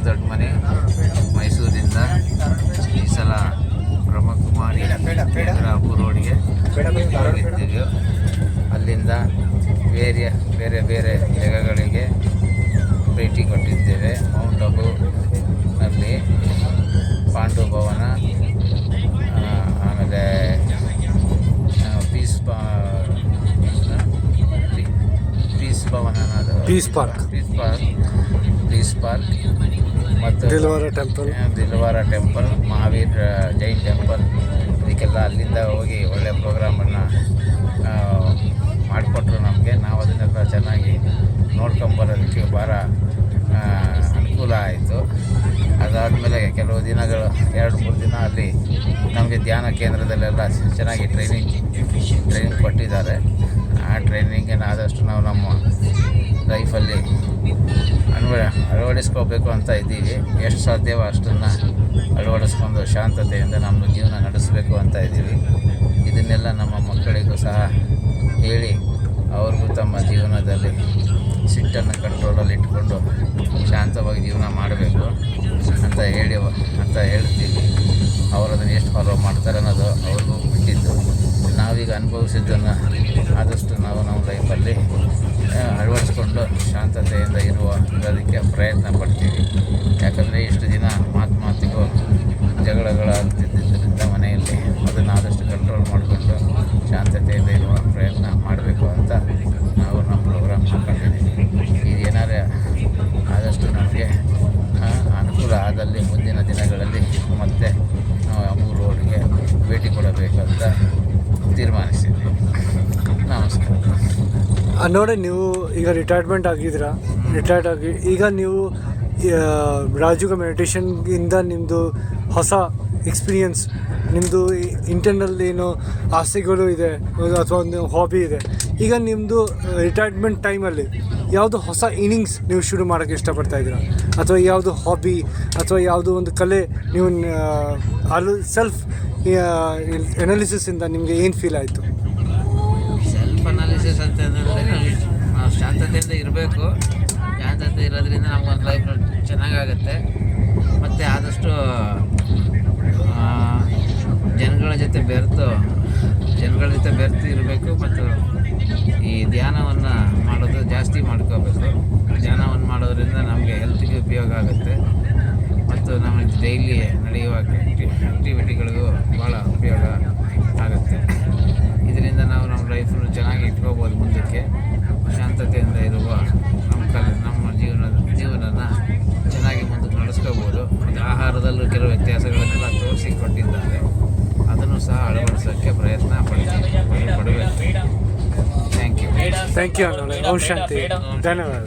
ದೊಡ್ಡಮನೆ ಮೈಸೂರಿಂದ ಈ ಸಲ ಬ್ರಹ್ಮಕುಮಾರಿ ಅಬು ರೋಡ್ಗೆ ಹೋಗಿದ್ದೀವಿ. ಅಲ್ಲಿಂದ ಬೇರೆ ಬೇರೆ ಜಾಗಗಳಿಗೆ ಭೇಟಿ ಕೊಟ್ಟಿದ್ದೇವೆ. ಮೌಂಟ್ ಅಬುನಲ್ಲಿ ಪಾಂಡು ಭವನ, ಆಮೇಲೆ ಪೀಸ್ ಪಾರ್ಕ್ ಮತ್ತು ದಿಲ್ವಾರ ಟೆಂಪಲ್, ಮಹಾವೀರ್ ಜೈನ್ ಟೆಂಪಲ್, ಇದಕ್ಕೆಲ್ಲ ಅಲ್ಲಿಂದ ಹೋಗಿ ಒಳ್ಳೆಯ ಪ್ರೋಗ್ರಾಮನ್ನು ಮಾಡಿಕೊಟ್ರು ನಮಗೆ. ನಾವು ಅದನ್ನೆಲ್ಲ ಚೆನ್ನಾಗಿ ನೋಡ್ಕೊಂಬರೋದಕ್ಕೆ ಭಾಳ ಅನುಕೂಲ ಆಯಿತು. ಅದಾದಮೇಲೆ ಕೆಲವು ದಿನಗಳು 2-3 ದಿನ ಅಲ್ಲಿ ನಮಗೆ ಧ್ಯಾನ ಕೇಂದ್ರದಲ್ಲೆಲ್ಲ ಚೆನ್ನಾಗಿ ಟ್ರೈನಿಂಗ್ ಕೊಟ್ಟಿದ್ದಾರೆ. ಆ ಟ್ರೈನಿಂಗನ್ನು ಆದಷ್ಟು ನಾವು ನಮ್ಮ ಲೈಫಲ್ಲಿ ಅಳವಡಿಸ್ಕೋಬೇಕು ಅಂತ ಇದ್ದೀವಿ. ಎಷ್ಟು ಸಾಧ್ಯವೋ ಅಷ್ಟನ್ನು ಅಳವಡಿಸ್ಕೊಂಡು ಶಾಂತತೆಯಿಂದ ನಮ್ಮ ಜೀವನ ನಡೆಸಬೇಕು ಅಂತ ಇದ್ದೀವಿ. ಇದನ್ನೆಲ್ಲ ನಮ್ಮ ಮಕ್ಕಳಿಗೂ ಸಹ ಹೇಳಿ ಅವ್ರಿಗೂ ತಮ್ಮ ಜೀವನದಲ್ಲಿ ಸಿಟ್ಟನ್ನು ಕಂಟ್ರೋಲಲ್ಲಿ ಇಟ್ಕೊಂಡು ಶಾಂತವಾಗಿ ಜೀವನ ಮಾಡಬೇಕು ಅಂತ ಹೇಳ್ತೀವಿ. ಅವರು ಅದನ್ನು ಎಷ್ಟು ಫಾಲೋ ಮಾಡ್ತಾರೆ ಅನ್ನೋದು ಅವ್ರಿಗೂ ಬಿಟ್ಟಿದ್ದು. ನಾವೀಗ ಅನುಭವಿಸಿದ್ದನ್ನು ಆದಷ್ಟು ನಾವು ನಮ್ಮ ಲೈಫಲ್ಲಿ ಅಳವಡಿಸ್ಕೊಂಡು ಶಾಂತತೆಯಿಂದ ಇರೋದಕ್ಕೆ ಪ್ರಯತ್ನ ಪಡ್ತೀವಿ. ಯಾಕಂದರೆ ಇಷ್ಟು ದಿನ ಮಾತಿಗೂ ಜಗಳಗಳಾಗ್ತಿದ್ದರಿಂದ ಮನೆಯಲ್ಲಿ ಅದನ್ನು ಆದಷ್ಟು ಕಂಟ್ರೋಲ್ ಮಾಡಿಕೊಂಡು ಶಾಂತತೆಯಿಂದ ಇರುವ ಪ್ರಯತ್ನ ಮಾಡಬೇಕು ಅಂತ ನಾವು ನಮ್ಮ ಪ್ರೋಗ್ರಾಮ್ ಹಾಕೊಂಡಿದ್ದೀವಿ. ಇದು ಏನಾರೇ ಆದಷ್ಟು ನಮಗೆ ಅನುಕೂಲ ಆದಲ್ಲಿ ಮುಂದಿನ ದಿನಗಳಲ್ಲಿ ಮತ್ತೆ ನಾವು ಅಬು ರೋಡ್ಗೆ ಭೇಟಿ ಕೊಡಬೇಕಂತ ತೀರ್ಮಾನಿಸಿದ್ವಿ. ನಮಸ್ಕಾರ. ನೋಡಿ, ನೀವು ಈಗ ರಿಟೈರ್ಮೆಂಟ್ ಆಗಿದ್ದೀರಾ. ರಿಟೈರ್ಡ್ ಆಗಿ ಈಗ ನೀವು ರಾಜಯೋಗ ಮೆಡಿಟೇಷನ್ಗಿಂದ ನಿಮ್ಮದು ಹೊಸ ಎಕ್ಸ್ಪೀರಿಯನ್ಸ್, ನಿಮ್ಮದು ಇಂಟರ್ನಲ್ ಏನು ಆಸೆಗಳು ಇದೆ ಅಥವಾ ಒಂದು ಹಾಬಿ ಇದೆ, ಈಗ ನಿಮ್ಮದು ರಿಟೈರ್ಮೆಂಟ್ ಟೈಮಲ್ಲಿ ಯಾವುದು ಹೊಸ ಇನ್ನಿಂಗ್ಸ್ ನೀವು ಶುರು ಮಾಡೋಕ್ಕೆ ಇಷ್ಟಪಡ್ತಾಯಿದ್ದೀರಾ? ಅಥವಾ ಯಾವುದು ಹಾಬಿ ಅಥವಾ ಯಾವುದೋ ಒಂದು ಕಲೆ ನೀವು ಸೆಲ್ಫ್ ಅನಾಲಿಸಿಸಿಂದ ನಿಮಗೆ ಏನು ಫೀಲ್ ಆಯಿತು? ಸೆಲ್ಫ್ ಅನಾಲಿಸಿಸ್ ಅಂತಂದರೆ ನಾವು ಶಾಂತತೆಯಿಂದ ಇರಬೇಕು. ಶಾಂತತೆ ಇರೋದ್ರಿಂದ ನಮಗೊಂದು ಲೈಫ್ ಚೆನ್ನಾಗಾಗುತ್ತೆ. ಮತ್ತು ಆದಷ್ಟು ಜನಗಳ ಜೊತೆ ಬೆರೆತು ಇರಬೇಕು. ಮತ್ತು ಈ ಧ್ಯಾನವನ್ನು ಮಾಡೋದು ಜಾಸ್ತಿ ಮಾಡ್ಕೋಬೇಕು. ಧ್ಯಾನವನ್ನು ಮಾಡೋದ್ರಿಂದ ನಮಗೆ ಹೆಲ್ತ್ಗೆ ಉಪಯೋಗ ಆಗುತ್ತೆ ಮತ್ತು ನಮ್ಮ ಡೈಲಿ ನಡೆಯುವ ಆ್ಯಕ್ಟಿವಿಟಿಗಳಿಗೂ ಭಾಳ ಉಪಯೋಗ ಆಗುತ್ತೆ. ಇದರಿಂದ ನಾವು ನಮ್ಮ ಲೈಫನ್ನು ಚೆನ್ನಾಗಿ ಇಟ್ಕೋಬೋದು. ಮುಂದಕ್ಕೆ ಶಾಂತತೆಯಿಂದ ಇರುವ ನಮ್ಮ ಜೀವನನ ಚೆನ್ನಾಗಿ ಮುಂದಕ್ಕೆ ನಡೆಸ್ಕೋಬೋದು. ಮತ್ತು ಆಹಾರದಲ್ಲೂ ಕೆಲವು ವ್ಯತ್ಯಾಸಗಳನ್ನೆಲ್ಲ ತೋರಿಸಿಕೊಟ್ಟಿದ್ದಾರೆ. ಅದನ್ನು ಸಹ ಅಳವಡಿಸೋಕ್ಕೆ ಪ್ರಯತ್ನ ಪಡಬೇಕು. Thank you. ಓಂ ಶಾಂತಿ. ಧನ್ಯವಾದ.